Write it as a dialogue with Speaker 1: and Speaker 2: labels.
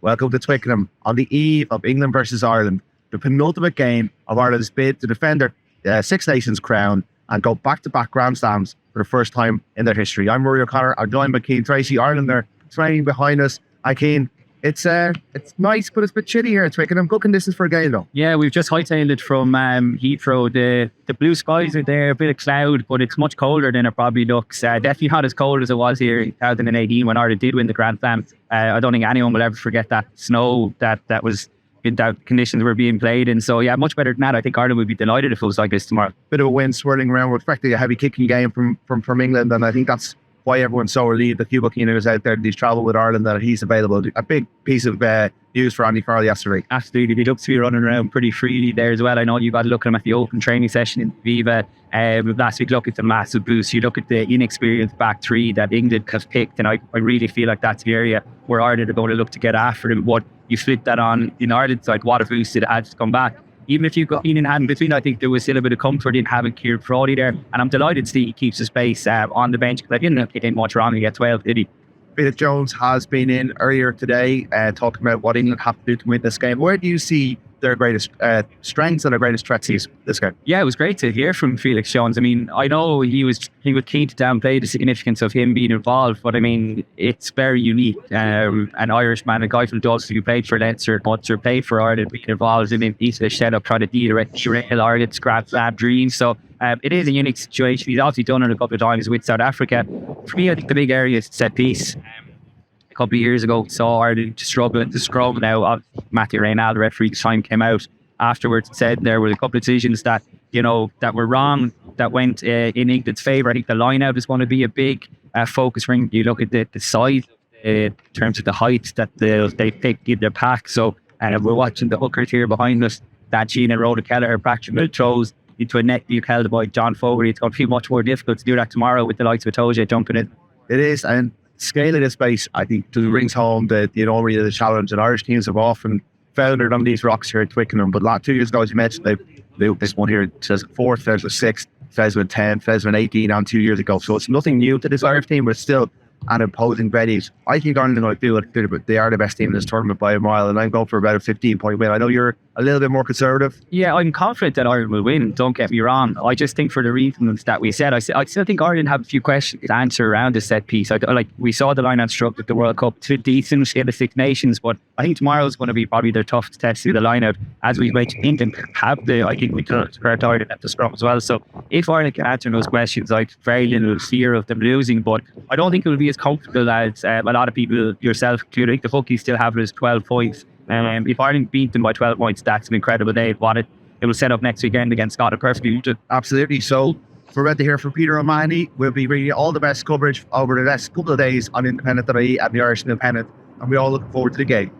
Speaker 1: Welcome to Twickenham on the eve of England versus Ireland, the penultimate game of Ireland's bid to defend their Six Nations crown and go back-to-back Grand Slams for the first time in their history. I'm Rory O'Connor. I'm joined by Cian Tracey. Ireland are training behind us. Cian, it's nice, but it's a bit chilly here at Twickenham. Good conditions for a game, though.
Speaker 2: Yeah, we've just hightailed it from Heathrow. The blue skies are there, a bit of cloud, but it's much colder than it probably looks. Definitely not as cold as it was here in 2018 when Ireland did win the Grand Slam. I don't think anyone will ever forget that snow that was in that conditions were being played in. So yeah, much better than that. I think Ireland would be delighted if it was like this tomorrow.
Speaker 1: Bit of a wind swirling around. We're expecting a heavy kicking game from England, and I think that's why everyone's so relieved that Hugh Buckingham is out there. He's travelled with Ireland, that he's available. A big piece of news for Andy Farrell yesterday.
Speaker 2: Absolutely. He looks to be running around pretty freely there as well. I know you got to look at him at the open training session in Viva. Last week, look at the massive boost. You look at the inexperienced back three that England has picked, and I really feel like that's the area where Ireland are going to look to get after him. What you flip that on in Ireland side, what a boost it had to come back. Even if you've got Ian in hand in between, I think there was still a bit of comfort in having Kieran Frawley there. And I'm delighted to see he keeps his space on the bench, because I didn't think he did much wrong to get 12, did he?
Speaker 1: Peter Jones has been in earlier today talking about what England have to do to win this game. Where do you see their greatest strengths and their greatest threats this game?
Speaker 2: Yeah, it was great to hear from Felix Jones. I mean, I know he was keen to downplay the significance of him being involved, but I mean, it's very unique. An Irishman, a guy from Dulce who played for Leinster, Munster, played for Ireland, being involved in a piece of the shed up trying to derail Ireland's Grand Slam dreams. So it is a unique situation. He's obviously done it a couple of times with South Africa. For me, I think the big area is set piece. A couple of years ago, saw Ireland struggling to scrum. Now, Matthew Reynal, the referee, time came out afterwards and said there were a couple of decisions that were wrong, that went in England's favour. I think the line-out is going to be a big focus ring. You look at the size in terms of the height that they picked in their pack. So we're watching the hookers here behind us, that Cian and Rhoda Kelleher practically throws into a net being held by John Fogarty. It's going to be much more difficult to do that tomorrow with the likes of Itoje jumping in.
Speaker 1: It is, and scale of this space, I think, rings home the really the challenge that Irish teams have often foundered on these rocks here at Twickenham. But 2 years ago, as you mentioned, they this one here in 2004, 2006, 2010, 2018, and 2 years ago. So it's nothing new to this Irish team, but it's still an imposing Betty's. I think Ireland are going to do it, but they are the best team in this tournament by a mile, and I'm going for about a 15-point win. I know you're a little bit more conservative.
Speaker 2: Yeah, I'm confident that Ireland will win, don't get me wrong. I just think for the reasons that we said, I still think Ireland have a few questions to answer around the set piece. We saw the line-out struck at the World Cup, to decent in the Six Nations, but I think tomorrow is going to be probably their toughest test through the line-out. As we mentioned, England I think we can hurt Ireland at the scrum as well. So if Ireland can answer those questions, I've very little fear of them losing, but I don't think it will be as comfortable as a lot of people, yourself included. I think the Hokies still have it as 12 points. If Ireland beat them by 12 points, that's an incredible day. It will set up next weekend against Scotland perfectly.
Speaker 1: Absolutely. So we're ready to hear from Peter O'Mahony. We'll be bringing you all the best coverage over the next couple of days on Independent.ie and the Irish Independent, and we all look forward to the game.